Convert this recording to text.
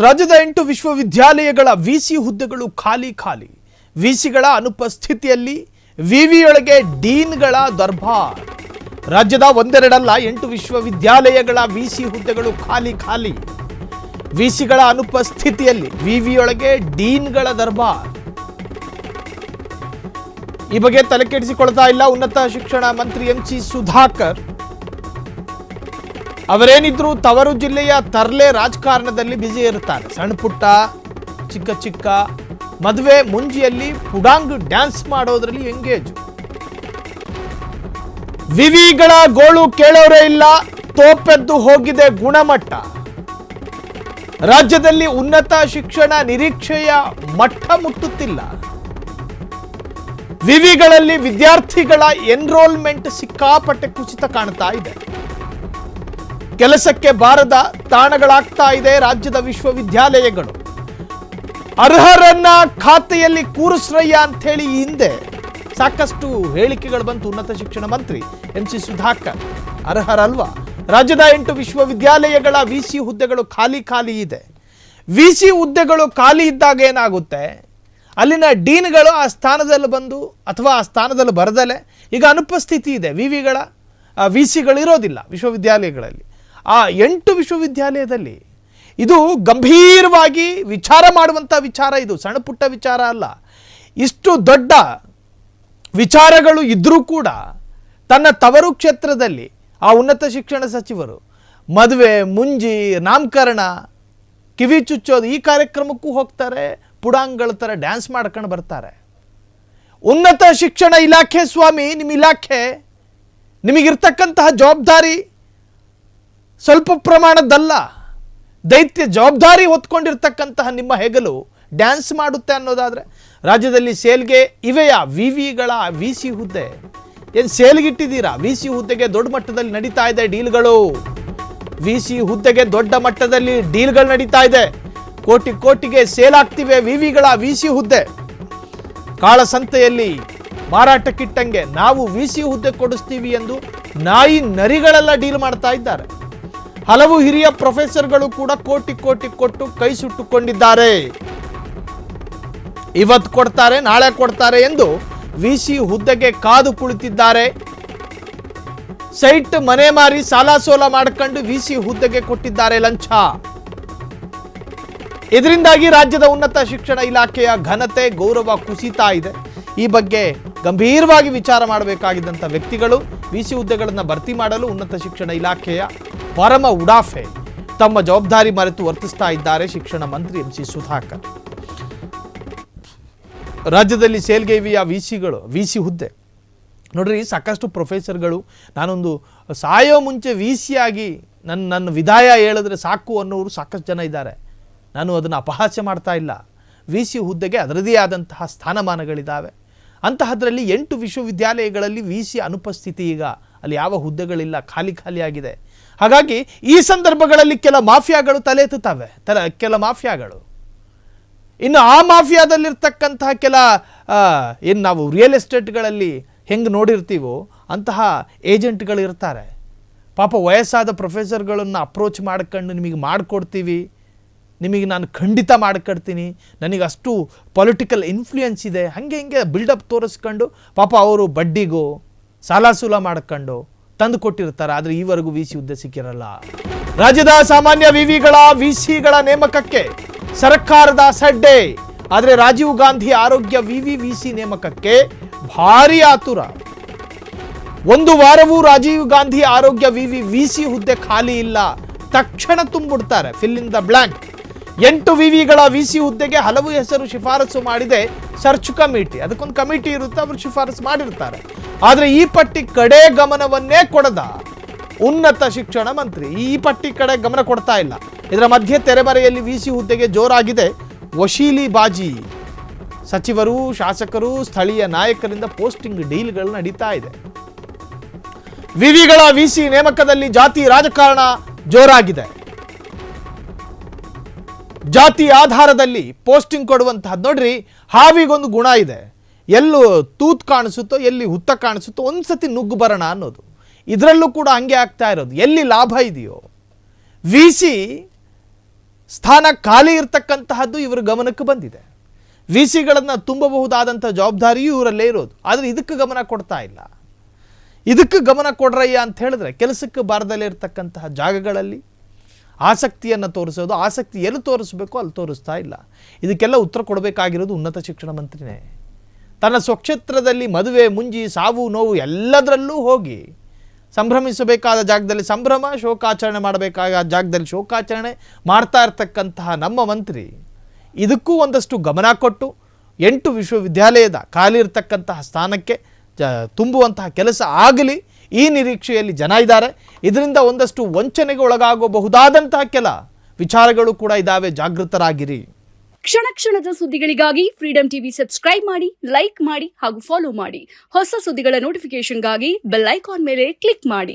ರಾಜ್ಯದ 8 ವಿಶ್ವವಿದ್ಯಾಲಯಗಳ ವಿಸಿ ಹುದ್ದೆಗಳು ಖಾಲಿ. ವಿಸಿಗಳ ಅನುಪಸ್ಥಿತಿಯಲ್ಲಿ ವಿವಿಯೊಳಗೆ ಡೀನ್ಗಳ ದರ್ಬಾರ್. ರಾಜ್ಯದ ಒಂದೆರಡಲ್ಲ 8 ವಿಶ್ವವಿದ್ಯಾಲಯಗಳ ವಿಸಿ ಹುದ್ದೆಗಳು ಖಾಲಿ. ವಿಸಿಗಳ ಅನುಪಸ್ಥಿತಿಯಲ್ಲಿ ವಿವಿಯೊಳಗೆ ಡೀನ್ಗಳ ದರ್ಬಾರ್. ಈ ಬಗ್ಗೆ ತಲೆಕೆಡಿಸಿಕೊಳ್ತಾ ಇಲ್ಲ ಉನ್ನತ ಶಿಕ್ಷಣ ಮಂತ್ರಿ ಎಂಸಿ ಸುಧಾಕರ್. ಅವರೇನಿದ್ರು ತವರು ಜಿಲ್ಲೆಯ ತರ್ಲೆ ರಾಜಕಾರಣದಲ್ಲಿ ಬ್ಯುಸಿ ಇರ್ತಾರೆ. ಸಣ್ಣ ಪುಟ್ಟ ಚಿಕ್ಕ ಮದುವೆ ಮುಂಜಿಯಲ್ಲಿ ಪುಡಾಂಗ್ ಡ್ಯಾನ್ಸ್ ಮಾಡೋದ್ರಲ್ಲಿ ಎಂಗೇಜ್. ವಿವಿಗಳ ಗೋಳು ಕೇಳೋರೇ ಇಲ್ಲ, ತೋಪೆದ್ದು ಹೋಗಿದೆ ಗುಣಮಟ್ಟ. ರಾಜ್ಯದಲ್ಲಿ ಉನ್ನತ ಶಿಕ್ಷಣ ನಿರೀಕ್ಷೆಯ ಮಟ್ಟ ಮುಟ್ಟುತ್ತಿಲ್ಲ. ವಿವಿಗಳಲ್ಲಿ ವಿದ್ಯಾರ್ಥಿಗಳ ಎನ್ರೋಲ್ಮೆಂಟ್ ಸಿಕ್ಕಾಪಟ್ಟೆ ಕುಸಿತ ಕಾಣ್ತಾ ಇದೆ. ಕೆಲಸಕ್ಕೆ ಬಾರದ ತಾಣಗಳಾಗ್ತಾ ಇದೆ ರಾಜ್ಯದ ವಿಶ್ವವಿದ್ಯಾಲಯಗಳು. ಅರ್ಹರನ್ನ ಖಾತೆಯಲ್ಲಿ ಕೂರಿಸ್ರಯ್ಯ ಅಂತ ಹೇಳಿ ಹಿಂದೆ ಸಾಕಷ್ಟು ಹೇಳಿಕೆಗಳು ಬಂತು ಉನ್ನತ ಶಿಕ್ಷಣ ಮಂತ್ರಿ ಎಂಸಿ ಸುಧಾಕರ್. ಅರ್ಹರಲ್ವಾ? ರಾಜ್ಯದ 8 ವಿಶ್ವವಿದ್ಯಾಲಯಗಳ ವಿಸಿ ಹುದ್ದೆಗಳು ಖಾಲಿ ಇದೆ. ವಿಸಿ ಹುದ್ದೆಗಳು ಖಾಲಿ ಇದ್ದಾಗ ಏನಾಗುತ್ತೆ, ಅಲ್ಲಿನ ಡೀನ್ಗಳು ಆ ಸ್ಥಾನದಲ್ಲಿ ಬಂದು ಅಥವಾ ಆ ಸ್ಥಾನದಲ್ಲಿ ಬರದಲೆ ಈಗ ಅನುಪಸ್ಥಿತಿ ಇದೆ. ವಿವಿಗಳ ವಿಸಿಗಳು ಇರೋದಿಲ್ಲ ವಿಶ್ವವಿದ್ಯಾಲಯಗಳಲ್ಲಿ. ಆ 8 ವಿಶ್ವವಿದ್ಯಾಲಯದಲ್ಲಿ ಇದು ಗಂಭೀರವಾಗಿ ವಿಚಾರ ಮಾಡುವಂಥ ವಿಚಾರ. ಇದು ಸಣ್ಣ ಪುಟ್ಟ ವಿಚಾರ ಅಲ್ಲ. ಇಷ್ಟು ದೊಡ್ಡ ವಿಚಾರಗಳು ಇದ್ರೂ ಕೂಡ ತನ್ನ ತವರು ಕ್ಷೇತ್ರದಲ್ಲಿ ಆ ಉನ್ನತ ಶಿಕ್ಷಣ ಸಚಿವರು ಮದುವೆ ಮುಂಜಿ ನಾಮಕರಣ ಕಿವಿ ಚುಚ್ಚೋದು ಈ ಕಾರ್ಯಕ್ರಮಕ್ಕೂ ಹೋಗ್ತಾರೆ. ಪುಡಾಂಗ್ಗಳ ಥರ ಡ್ಯಾನ್ಸ್ ಮಾಡ್ಕೊಂಡು ಬರ್ತಾರೆ. ಉನ್ನತ ಶಿಕ್ಷಣ ಇಲಾಖೆ ಸ್ವಾಮಿ, ನಿಮ್ಮ ಇಲಾಖೆ, ನಿಮಗಿರ್ತಕ್ಕಂತಹ ಜವಾಬ್ದಾರಿ ಸ್ವಲ್ಪ ಪ್ರಮಾಣದಲ್ಲ. ದೈತ್ಯ ಜವಾಬ್ದಾರಿ ಹೊತ್ಕೊಂಡಿರ್ತಕ್ಕಂತಹ ನಿಮ್ಮ ಹೆಗಲು ಡ್ಯಾನ್ಸ್ ಮಾಡುತ್ತೆ ಅನ್ನೋದಾದರೆ ರಾಜ್ಯದಲ್ಲಿ ಸೇಲ್ಗೆ ಇವೆಯಾ ವಿವಿಗಳ ವಿಸಿ ಹುದ್ದೆ? ಏನು ಸೇಲ್ಗಿಟ್ಟಿದ್ದೀರಾ? ವಿಸಿ ಹುದ್ದೆಗೆ ದೊಡ್ಡ ಮಟ್ಟದಲ್ಲಿ ನಡೀತಾ ಇದೆ ಡೀಲ್ಗಳು. ವಿಸಿ ಹುದ್ದೆಗೆ ದೊಡ್ಡ ಮಟ್ಟದಲ್ಲಿ ಡೀಲ್ಗಳು ನಡೀತಾ ಇದೆ. ಕೋಟಿಗೆ ಸೇಲ್ ಆಗ್ತಿವೆ ವಿವಿಗಳ ವಿಸಿ ಹುದ್ದೆ. ಕಾಳಸಂತೆಯಲ್ಲಿ ಮಾರಾಟಕ್ಕಿಟ್ಟಂಗೆ ನಾವು ವಿಸಿ ಹುದ್ದೆ ಕೊಡಿಸ್ತೀವಿ ಎಂದು ನಾಯಿ ನರಿಗಳೆಲ್ಲ ಡೀಲ್ ಮಾಡ್ತಾ ಇದ್ದಾರೆ. ಹಲವು ಹಿರಿಯ ಪ್ರೊಫೆಸರ್ಗಳು ಕೂಡ ಕೋಟಿ ಕೊಟ್ಟು ಕೈ ಸುಟ್ಟುಕೊಂಡಿದ್ದಾರೆ. ಇವತ್ತು ಕೊಡ್ತಾರೆ, ನಾಳೆ ಕೊಡ್ತಾರೆ ಎಂದು ವಿಸಿ ಹುದ್ದೆಗೆ ಕಾದು ಕುಳಿತಿದ್ದಾರೆ. ಸೈಟ್ ಮನೆ ಮಾರಿ ಸಾಲ ಸೋಲ ಮಾಡಿಕೊಂಡು ವಿಸಿ ಹುದ್ದೆಗೆ ಕೊಟ್ಟಿದ್ದಾರೆ ಲಂಚ. ಇದರಿಂದಾಗಿ ರಾಜ್ಯದ ಉನ್ನತ ಶಿಕ್ಷಣ ಇಲಾಖೆಯ ಘನತೆ ಗೌರವ ಕುಸಿತಾ ಇದೆ. ಈ ಬಗ್ಗೆ ಗಂಭೀರವಾಗಿ ವಿಚಾರ ಮಾಡಬೇಕಾಗಿದ್ದಂಥ ವ್ಯಕ್ತಿಗಳು ವಿಸಿ ಹುದ್ದೆಗಳನ್ನು ಭರ್ತಿ ಮಾಡಲು ಉನ್ನತ ಶಿಕ್ಷಣ ಇಲಾಖೆಯ ಪರಮ ಉಡಾಫೆ ತಮ್ಮ ಜವಾಬ್ದಾರಿ ಮರೆತು ವರ್ತಿಸ್ತಾ ಇದ್ದಾರೆ ಶಿಕ್ಷಣ ಮಂತ್ರಿ ಎಂಸಿ ಸುಧಾಕರ್. ರಾಜ್ಯದಲ್ಲಿ ಸೇಲ್ಗೆ ಇವೆಯಾ ವಿಸಿ ಹುದ್ದೆ ನೋಡ್ರಿ. ಸಾಕಷ್ಟು ಪ್ರೊಫೆಸರ್ಗಳು ನಾನೊಂದು ಸಾಯೋ ಮುಂಚೆ ವಿಸಿಯಾಗಿ ನನ್ನ ವಿದಾಯ ಹೇಳಿದ್ರೆ ಸಾಕು ಅನ್ನೋರು ಸಾಕಷ್ಟು ಜನ ಇದ್ದಾರೆ. ನಾನು ಅದನ್ನು ಅಪಹಾಸ್ಯ ಮಾಡ್ತಾ ಇಲ್ಲ. ವಿಸಿ ಹುದ್ದೆಗೆ ಅದರದೇ ಆದಂತಹ ಸ್ಥಾನಮಾನಗಳಿದ್ದಾವೆ. ಅಂತಹದ್ರಲ್ಲಿ 8 ವಿಶ್ವವಿದ್ಯಾಲಯಗಳಲ್ಲಿ ವಿಸಿ ಅನುಪಸ್ಥಿತಿ. ಈಗ ಅಲ್ಲಿ ಯಾವ ಹುದ್ದೆಗಳಿಲ್ಲ, ಖಾಲಿಯಾಗಿದೆ. ಹಾಗಾಗಿ ಈ ಸಂದರ್ಭಗಳಲ್ಲಿ ಕೆಲ ಮಾಫಿಯಾಗಳು ತಲೆ ಎತ್ತುತ್ತವೆ. ಕೆಲ ಮಾಫಿಯಾಗಳು ಇನ್ನು ಆ ಮಾಫಿಯಾದಲ್ಲಿರ್ತಕ್ಕಂತಹ ಏನು ನಾವು ರಿಯಲ್ ಎಸ್ಟೇಟ್ಗಳಲ್ಲಿ ಹೆಂಗೆ ನೋಡಿರ್ತೀವೋ ಅಂತಹ ಏಜೆಂಟ್ಗಳು ಇರ್ತಾರೆ. ಪಾಪ ವಯಸ್ಸಾದ ಪ್ರೊಫೆಸರ್ಗಳನ್ನು ಅಪ್ರೋಚ್ ಮಾಡ್ಕೊಂಡು ನಿಮಗೆ ಮಾಡಿಕೊಡ್ತೀವಿ, ನಿಮಗೆ ನಾನು ಖಂಡಿತ ಮಾಡಿಕೊಡ್ತೀನಿ, ನನಗೆ ಅಷ್ಟು ಪೊಲಿಟಿಕಲ್ ಇನ್ಫ್ಲೂಯೆನ್ಸ್ ಇದೆ, ಹಿಂಗೆ ಬಿಲ್ಡಪ್ ತೋರಿಸ್ಕೊಂಡು ಪಾಪ ಅವರು ಬಡ್ಡಿಗೂ ಸಾಲ ಸೂಲ ಮಾಡ್ಕೊಂಡು ತಂದು ಕೊಟ್ಟಿರ್ತಾರೆ. ಆದರೆ ಈವರೆಗೂ ವಿಸಿ ಹುದ್ದೆ ಸಿಕ್ಕಿರಲ್ಲ. ರಾಜ್ಯದ ಸಾಮಾನ್ಯ ವಿಸಿಗಳ ನೇಮಕಕ್ಕೆ ಸರ್ಕಾರದ ಸಡ್ಡೆ. ಆದರೆ ರಾಜೀವ್ ಗಾಂಧಿ ಆರೋಗ್ಯ ವಿಸಿ ನೇಮಕಕ್ಕೆ ಭಾರಿ ಆತುರ. ಒಂದು ವಾರವೂ ರಾಜೀವ್ ಗಾಂಧಿ ಆರೋಗ್ಯ ವಿಸಿ ಹುದ್ದೆ ಖಾಲಿ ಇಲ್ಲ. ತಕ್ಷಣ ತುಂಬಿಡ್ತಾರೆ, ಫಿಲ್ ಇನ್ ದ ಬ್ಲಾಂಕ್. 8 ವಿವಿಗಳ ವಿಸಿ ಹುದ್ದೆಗೆ ಹಲವು ಹೆಸರು ಶಿಫಾರಸು ಮಾಡಿದೆ ಸರ್ಚ್ ಕಮಿಟಿ. ಅದಕ್ಕೊಂದು ಕಮಿಟಿ ಇರುತ್ತೆ, ಅವರು ಶಿಫಾರಸು ಮಾಡಿರ್ತಾರೆ. ಆದರೆ ಈ ಪಟ್ಟಿ ಕಡೆ ಗಮನವನ್ನೇ ಕೊಡದ ಉನ್ನತ ಶಿಕ್ಷಣ ಮಂತ್ರಿ ಈ ಪಟ್ಟಿ ಕಡೆ ಗಮನ ಕೊಡ್ತಾ ಇಲ್ಲ. ಇದರ ಮಧ್ಯೆ ತೆರೆಮರೆಯಲ್ಲಿ ವಿಸಿ ಹುದ್ದೆಗೆ ಜೋರಾಗಿದೆ ವಶೀಲಿ ಬಾಜಿ. ಸಚಿವರು, ಶಾಸಕರು, ಸ್ಥಳೀಯ ನಾಯಕರಿಂದ ಪೋಸ್ಟಿಂಗ್ ಡೀಲ್ಗಳು ನಡೀತಾ ಇದೆ. ವಿವಿಗಳ ವಿಸಿ ನೇಮಕದಲ್ಲಿ ಜಾತಿ ರಾಜಕಾರಣ ಜೋರಾಗಿದೆ. ಜಾತಿ ಆಧಾರದಲ್ಲಿ ಪೋಸ್ಟಿಂಗ್ ಕೊಡುವಂತಹದ್ದು ನೋಡ್ರಿ. ಹಾವಿಗೊಂದು ಗುಣ ಇದೆ, ಎಲ್ಲೂ ತೂತ್ ಕಾಣಿಸುತ್ತೋ ಎಲ್ಲಿ ಹುತ್ತ ಕಾಣಿಸುತ್ತೋ ಒಂದ್ಸತಿ ನುಗ್ಗು ಬರೋಣ ಅನ್ನೋದು. ಇದರಲ್ಲೂ ಕೂಡ ಹಂಗೆ ಆಗ್ತಾ ಇರೋದು. ಎಲ್ಲಿ ಲಾಭ ಇದೆಯೋ ವಿಸಿ ಸ್ಥಾನ ಖಾಲಿ ಇರತಕ್ಕಂತಹದ್ದು ಇವರ ಗಮನಕ್ಕೆ ಬಂದಿದೆ. ವಿ ಸಿಗಳನ್ನು ತುಂಬಬಹುದಾದಂಥ ಜವಾಬ್ದಾರಿಯೂ ಇವರಲ್ಲೇ ಇರೋದು. ಆದರೆ ಇದಕ್ಕೆ ಗಮನ ಕೊಡ್ತಾ ಇಲ್ಲ. ಇದಕ್ಕೆ ಗಮನ ಕೊಡ್ರಯ್ಯ ಅಂತ ಹೇಳಿದ್ರೆ ಕೆಲಸಕ್ಕೆ ಬಾರದಲ್ಲೇ ಇರತಕ್ಕಂತಹ ಜಾಗಗಳಲ್ಲಿ ಆಸಕ್ತಿಯನ್ನು ತೋರಿಸೋದು, ಆಸಕ್ತಿ ಎಲ್ಲಿ ತೋರಿಸ್ಬೇಕು ಅಲ್ಲಿ ತೋರಿಸ್ತಾ ಇಲ್ಲ. ಇದಕ್ಕೆಲ್ಲ ಉತ್ತರ ಕೊಡಬೇಕಾಗಿರೋದು ಉನ್ನತ ಶಿಕ್ಷಣ ಮಂತ್ರಿನೇ. ತನ್ನ ಸ್ವಕ್ಷೇತ್ರದಲ್ಲಿ ಮದುವೆ, ಮುಂಜಿ, ಸಾವು, ನೋವು ಎಲ್ಲದರಲ್ಲೂ ಹೋಗಿ ಸಂಭ್ರಮಿಸಬೇಕಾದ ಜಾಗದಲ್ಲಿ ಸಂಭ್ರಮ, ಶೋಕಾಚರಣೆ ಮಾಡಬೇಕಾದ ಜಾಗದಲ್ಲಿ ಶೋಕಾಚರಣೆ ಮಾಡ್ತಾ ಇರ್ತಕ್ಕಂತಹ ನಮ್ಮ ಮಂತ್ರಿ ಇದಕ್ಕೂ ಒಂದಷ್ಟು ಗಮನ ಕೊಟ್ಟು 8 ವಿಶ್ವವಿದ್ಯಾಲಯದ ಖಾಲಿ ಇರತಕ್ಕಂತಹ ಸ್ಥಾನಕ್ಕೆ ತುಂಬುವಂತಹ ಕೆಲಸ ಆಗಲಿ ಈ ನಿರೀಕ್ಷೆಯಲ್ಲಿ ಜನ ಇದ್ದಾರೆ. ಇದರಿಂದ ಒಂದಷ್ಟು ವಂಚನೆಗೆ ಒಳಗಾಗಬಹುದಾದಂತಹ ಕೆಲ ವಿಚಾರಗಳು ಕೂಡ ಇದ್ದಾವೆ. ಜಾಗೃತರಾಗಿರಿ. ಕ್ಷಣ ಕ್ಷಣದ ಸುದ್ದಿಗಳಿಗಾಗಿ ಫ್ರೀಡಂ ಟಿವಿ ಸಬ್ಸ್ಕ್ರೈಬ್ ಮಾಡಿ, ಲೈಕ್ ಮಾಡಿ ಹಾಗೂ ಫಾಲೋ ಮಾಡಿ. ಹೊಸ ಸುದ್ದಿಗಳ ನೋಟಿಫಿಕೇಶನ್ಗಾಗಿ ಬೆಲ್ ಐಕಾನ್ ಮೇಲೆ ಕ್ಲಿಕ್ ಮಾಡಿ.